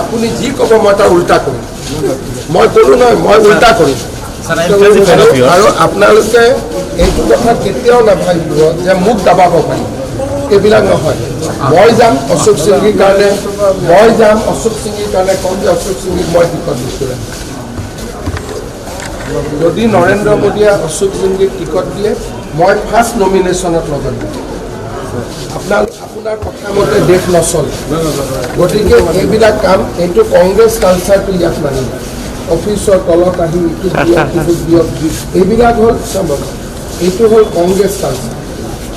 আপুনি যি ক'ব মই তাৰ উল্টা কৰিম মই ক'লো নহয় মই উল্টা কৰিম আৰু আপোনালোকে এইটো কথা কেতিয়াও নাভাবিব যে মোক দাবাব পাৰিব এইবিলাক নহয় মই যাম অশোক সিংহীৰ কাৰণে কম যে অশোক সিংহীক মই টিকট দিছোঁ যদি নৰেন্দ্ৰ মোদীয়ে অশোক সিংহীক টিকট দিয়ে মই ফাৰ্ষ্ট নমিনেশ্যনত লগত দিম আপোনাৰ কথা মতে দেশ নচলে গতিকে এইবিলাক কাম এইটো কংগ্ৰেছ কালচাৰটো ইয়াত মানিব অফিচৰ তলত আহি ইটো দিয়ক এইবিলাক হ'ল এইটো হ'ল কংগ্ৰেছ কালচাৰ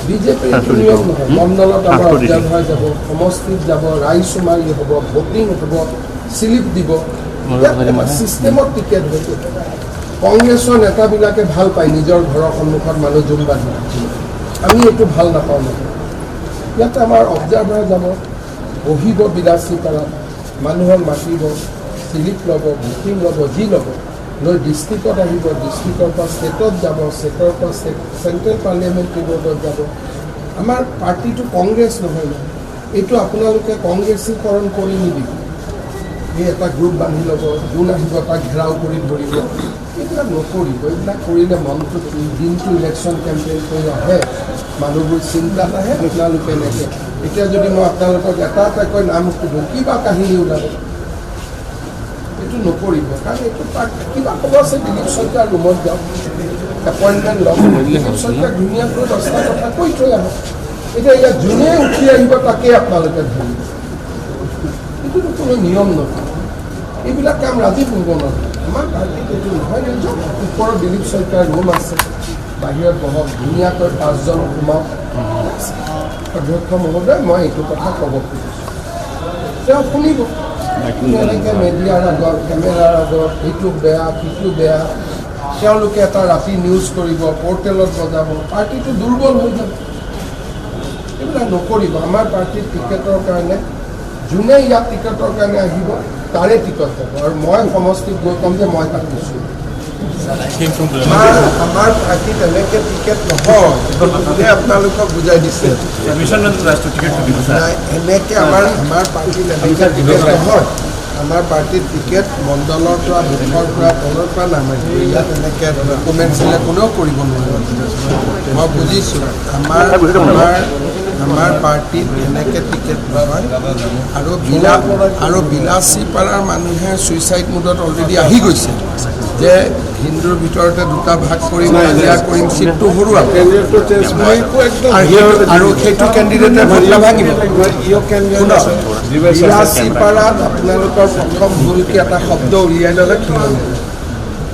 বিজেপিৰ নিয়ম নহয় মণ্ডলত আমাৰ অভ্যাস যাব সমষ্টিত যাব ৰাইজচুমাৰী হ'ব ভোটিং হ'ব শ্লিপ দিব ছিষ্টেমত টিকেট হৈছে কংগ্ৰেছৰ নেতাবিলাকে ভাল পায় নিজৰ ঘৰৰ সন্মুখত মানুহ জুম বান্ধি আমি এইটো ভাল নাপাওঁ নহয় ইয়াতে আমাৰ অবজাৰ্ভাৰ যাব বহিব বিলাসী পাৰাত মানুহক মাতিব শ্লিপ ল'ব ভোটিং ল'ব যি ল'ব লৈ ডিষ্ট্ৰিক্টত আহিব ডিষ্ট্ৰিক্টৰ পৰা ষ্টেটত যাব ষ্টেটৰ পৰা চেণ্ট্ৰেল পাৰ্লিয়ামেণ্টাৰী বৰ্ডত যাব আমাৰ পাৰ্টিটো কংগ্ৰেছ নহয় নহয় এইটো আপোনালোকে কংগ্ৰেছীকৰণ কৰি নিদিব এই এটা গ্ৰুপ বান্ধি ল'ব যোন আহিব তাক ঘেৰাও কৰি ধৰিব এইবিলাক নকৰিব এইবিলাক কৰিলে মনটো দিনটো ইলেকশ্যন কেম্পেইন কৰি আহে মানুহবোৰ চিন্তাত আহে আপোনালোকে এনেকৈ এতিয়া যদি মই আপোনালোকক এটা এটাকৈ নাম সুধোঁ কিবা কাহিনী ওলাব এইটো নকৰিব কাৰণ এইটো কিবা ক'ব আছে দিলীপ শইকীয়াৰ ৰুমত যাওক এপইণ্টমেণ্ট লওক দিলীপ শইকীয়াক ধুনীয়াকৈ 10টা কথা কৈ থৈ আহক এতিয়া ইয়াত যোনে উঠি আহিব তাকেই আপোনালোকে ধৰিব এইটোতো কোনো নিয়ম নহয় এইবিলাক কাম ৰাজি কৰিব নহয় আমাৰ পাৰ্টিত এইটো নহয় নিয়ম ওপৰত দিলীপ শইকীয়াৰ ৰুম আছে বাহিৰত বহক ধুনীয়াকৈ 5জন সোমাওক অধ্যক্ষ মহোদয় মই এইটো কথা ক'ব খুজিছোঁ তেওঁ শুনিব এনেকৈ মিডিয়াৰ আগত কেমেৰাৰ আগত এইটো বেয়া সিটো বেয়া তেওঁলোকে এটা ৰাতি নিউজ কৰিব পৰ্টেলত বজাব পাৰ্টিটো দুৰ্বল হৈ যাব এইবিলাক নকৰিব আমাৰ পাৰ্টিৰ টিকেটৰ কাৰণে যোনে ইয়াত টিকেটৰ কাৰণে আহিব তাৰে টিকট যাব আৰু মই সমষ্টিত গৈ ক'ম যে মই তাক দিছোঁ আমাৰ পাৰ্টিত এনেকৈ টিকেট নহয় আপোনালোকক বুজাই দিছে এনেকৈ আমাৰ পাৰ্টিত এনেকৈ টিকেট নহয় আমাৰ পাৰ্টিত টিকেট মণ্ডলৰ পৰা বুথৰ পৰা তলৰ পৰা নামাৰিব ইয়াত এনেকৈ ডকুমেণ্ট দিলে কোনেও কৰিব নোৱাৰিব মই বুজিছোঁ আমাৰ পাৰ্টিত এনেকৈ টিকেট নহয় আৰু বিলাসী পাৰাৰ মানুহে ছুইচাইড মুডত অলৰেডি আহি গৈছে যে হিন্দুৰ ভিতৰতে দুটা ভাগ কৰিম এয়া কৰিম চিটটো হৰুৱাব আৰু সেইটো কেণ্ডিডেটে ভোট নাভাঙিব বিলাসী পাৰাত আপোনালোকৰ প্ৰথম ভুলকৈ এটা শব্দ উলিয়াই ল'লে খিলন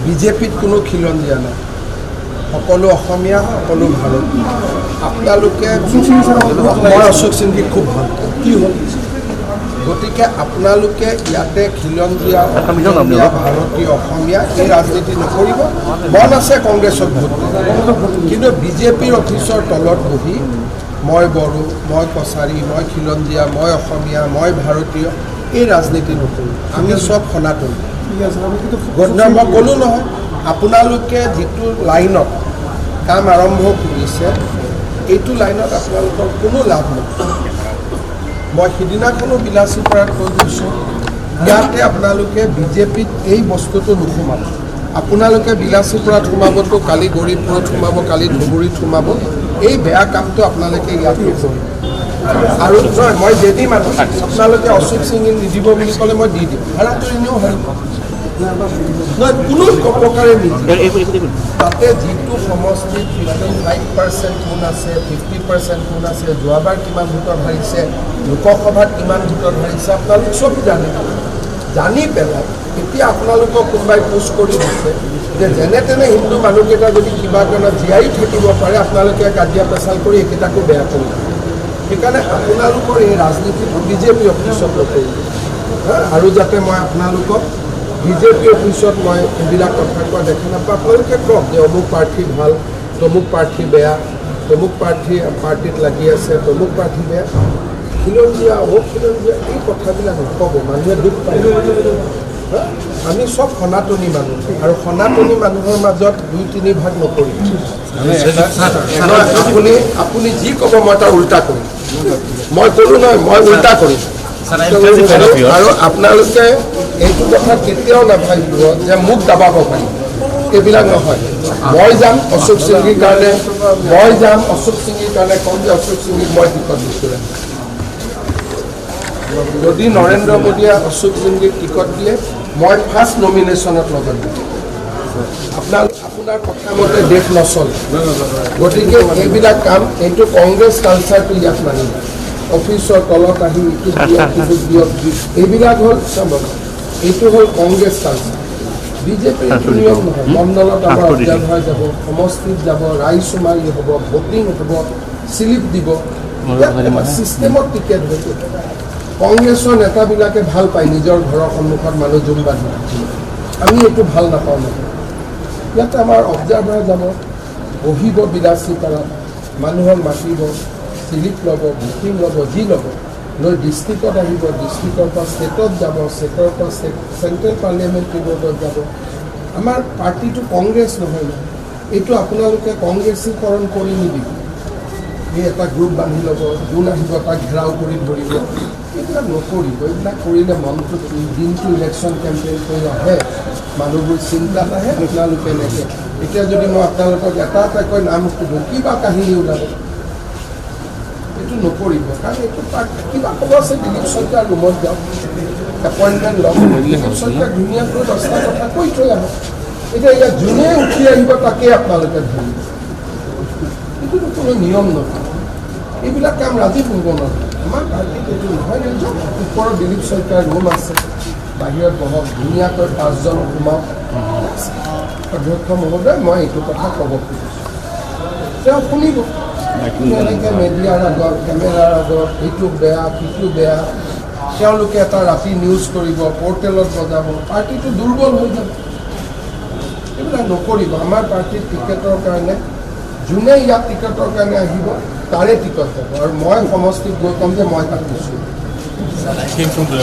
বিজেপিত কোনো খিলন দিয়া নাই সকলো অসমীয়া সকলো ভাৰতীয় আপোনালোকে মই অশোক সিংহীক খুব ভাল পাওঁ কি হ'ল গতিকে আপোনালোকে ইয়াতে খিলন দিয়া অসমীয়া ভাৰতীয় অসমীয়া এই ৰাজনীতি নকৰিব মন আছে কংগ্ৰেছক ভোট কিন্তু বিজেপিৰ অফিচৰ তলত বহি মই বড়ো মই কছাৰী মই খিলঞ্জীয়া মই অসমীয়া মই ভাৰতীয় এই ৰাজনীতি নকৰোঁ আমি চব সনাতনী মই ক'লোঁ নহয় আপোনালোকে যিটো লাইনত কাম আৰম্ভ কৰিছে এইটো লাইনত আপোনালোকৰ কোনো লাভ নহয় মই সিদিনাখনো বিলাসী পাৰাত কৈ গৈছোঁ ইয়াতে আপোনালোকে বিজেপিত এই বস্তুটো নোসোমাব আপোনালোকে বিলাসী পাৰাত সোমাবতো কালি গৌৰীপুৰত সোমাব কালি ধুবুৰীত সোমাব এই বেয়া কামটো আপোনালোকে ইয়াত নকৰিব আৰু নহয় মই যদি মানুহ আপোনালোকে অশোক সিংহীক নিদিব বুলি ক'লে মই দি দিম ভাড়াটো এনেও হাৰিব নহয় কোনো প্ৰকাৰে নিদিব তাতে যিটো সমষ্টিত 55% কোন আছে 50% কোন আছে যোৱাবাৰ কিমান ভোটত হাৰিছে লোকসভাত কিমান ভোটত হাৰিছে আপোনালোক চব জানি পেলাই এতিয়া আপোনালোকক কোনোবাই পোষ্ট কৰি দিছে যে যেনে তেনে হিন্দু মানুহকেইটা যদি কিবা কাৰণত জীয়াই থাকিব পাৰে আপোনালোকে কাজিয়া পেচাল কৰি এইকেইটাকো বেয়া কৰিব সেইকাৰণে আপোনালোকৰ এই ৰাজনীতিটো বিজেপি অফিচত নকৰিব আৰু যাতে মই আপোনালোকক বিজেপি অফিচত মই এইবিলাক কথা কোৱা দেখা নাপাওঁ আপোনালোকে কওক যে অমুক প্ৰাৰ্থী ভাল তমুক প্ৰাৰ্থী বেয়া তমুক পাৰ্টিত লাগি আছে তমুক প্ৰাৰ্থী বেয়া খিলঞ্জীয়া অখিলঞ্জীয়া এই কথাবিলাক নক'ব মানুহে দুখ পায় আমি চব সনাতনী মানুহ আৰু সনাতনী মানুহৰ মাজত 2-3 ভাগ নকৰিম আপুনি যি ক'ব মই তাৰ উল্টা কৰিম মই ক'লোঁ নহয় মই উল্টা কৰিম আৰু আপোনালোকে এইটো কথা কেতিয়াও নাভাবিব যে মোক দাবাব পাৰিব, এইবিলাক নহয়। মই যাম অশোক সিংগীৰ কাৰণে, কম যে অশোক সিংগীক মই টিকট দিছোঁ। যদি নৰেন্দ্ৰ মোদীয়ে অশোক সিংগীক টিকট দিয়ে মই ফাৰ্ষ্ট নমিনেশ্যনত লগত দিম। আপোনাৰ কথা মতে দেশ নচলে, গতিকে এইবিলাক কাম এইটো কংগ্ৰেছ কালচাৰটো ইয়াত মানিব। অফিচৰ তলত আহি ইটো দিয়ক এইবিলাক হ'ল এইটো হ'ল কংগ্ৰেছ কালচাৰ। বিজেপিৰ নিয়ম নহয়। মণ্ডলত আমাৰ অবজাৰ্ভাৰ যাব, সমষ্টিত যাব, ৰাইজচুমাৰী হ'ব, ভোটিং হ'ব, শ্লিপ দিব, ছিষ্টেমত টিকেট হ'ব। কংগ্ৰেছৰ নেতাবিলাকে ভাল পায় নিজৰ ঘৰৰ সন্মুখত মানুহ জুম বান্ধি। আমি এইটো ভাল নাপাওঁ নহয়। ইয়াতে আমাৰ অবজাৰ্ভাৰ যাব, বহিব বিলাসী পাৰাত, মানুহক মাতিব, শ্লিপ ল'ব, ভোটিং ল'ব, যি ল'ব লৈ ডিষ্ট্ৰিক্টত আহিব, ডিষ্ট্ৰিক্টৰ পৰা ষ্টেটত যাব, ষ্টেটৰ পৰা চেণ্ট্ৰেল পাৰ্লিয়ামেণ্ট বোৰ্ডত যাব। আমাৰ পাৰ্টিটো কংগ্ৰেছ নহয় ন, এইটো আপোনালোকে কংগ্ৰেছীকৰণ কৰি নিদিব। এই এটা গ্ৰুপ বান্ধি ল'ব, যোন আহিব তাক ঘেৰাও কৰি ধৰিব, এইবিলাক নকৰিব। এইবিলাক কৰিলে মনটো দিনটো ইলেকশ্যন কেম্পেইন কৰি আহে, মানুহবোৰ চিন্তাত আহে। আপোনালোকে এনেকৈ এতিয়া যদি মই আপোনালোকক এটা এটাকৈ নাম সুধোঁ, কিবা কাহিনী ওলাব, এইটো নকৰিব। কাৰণ এইটো কিবা ক'ব আছে, দিলীপ শইকীয়াৰ ৰুমত যাওক, এপইণ্টমেণ্ট লওক, দিলীপ শইকীয়াক ধুনীয়াকৈ 10টা কথা কৈ থৈ আহক। এতিয়া ইয়াত যোনে উঠি আহিব তাকেই আপোনালোকে ধৰিব, এইটোতো কোনো নিয়ম নহয়। এইবিলাক কাম ৰাতি কৰিব নোৱাৰে। আমাৰ পাৰ্টিত এইটো নহয়। নিজক ওপৰত দিলীপ শইকীয়াৰ ৰুম আছে, বাহিৰত বহক, ধুনীয়াকৈ 5জন সোমাওক। অধ্যক্ষ মহোদয়, মই এইটো কথা ক'ব খুজিছোঁ, তেওঁ শুনিব। এনেকৈ মিডিয়াৰ আগত, কেমেৰাৰ আগত এইটো বেয়া, সিটো বেয়া, তেওঁলোকে এটা ৰাতি নিউজ কৰিব, পৰ্টেলত বজাব, পাৰ্টিটো দুৰ্বল হৈ যাব। এইবিলাক নকৰিব। আমাৰ পাৰ্টিৰ টিকেটৰ কাৰণে যোনে ইয়াত টিকেটৰ কাৰণে আহিব তাৰে টিকট যাব। আৰু মই সমষ্টিত গৈ ক'ম যে মই তাত দিছোঁ।